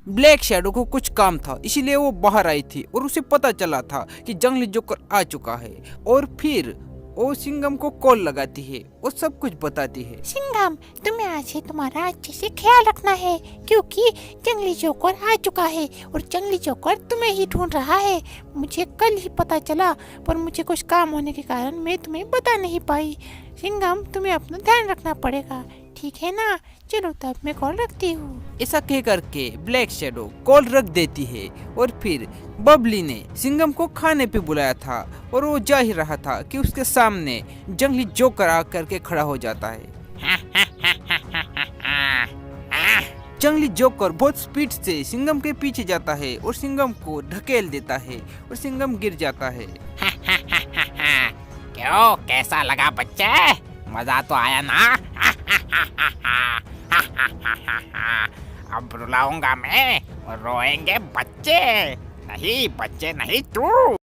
Black shadow को कुछ काम था, इसीलिए वो बाहर आई थी और उसे पता चला था कि जंगली जोकर आ चुका है। और फिर वो सिंघम को कॉल लगाती है और सब कुछ बताती है। सिंघम, तुम्हें आज से तुम्हारा अच्छे से ख्याल रखना है, क्योंकि जंगली जोकर आ चुका है और जंगली जोकर तुम्हें ही ढूंढ रहा है। मुझे कल ही पता चला, पर मुझे कुछ काम होने के कारण मैं तुम्हें बता नहीं पाई। सिंघम, तुम्हें अपना ध्यान रखना पड़ेगा, ठीक है ना? चलो तब मैं कॉल रखती हूँ। ऐसा कह करके ब्लैक शैडो कॉल रख देती है और फिर बबली ने सिंघम को खाने पे बुलाया था और वो जा ही रहा था कि उसके सामने जंगली जोकर आकर के खड़ा हो जाता है। जंगली जोकर बहुत स्पीड से सिंघम के पीछे जाता है और सिंघम को ढकेल देता है और सिंघम गिर जाता है। क्यों, कैसा लगा बच्चे? मजा तो आया ना? अब रुलाऊंगा मैं और रोएंगे बच्चे। नहीं, बच्चे नहीं तू।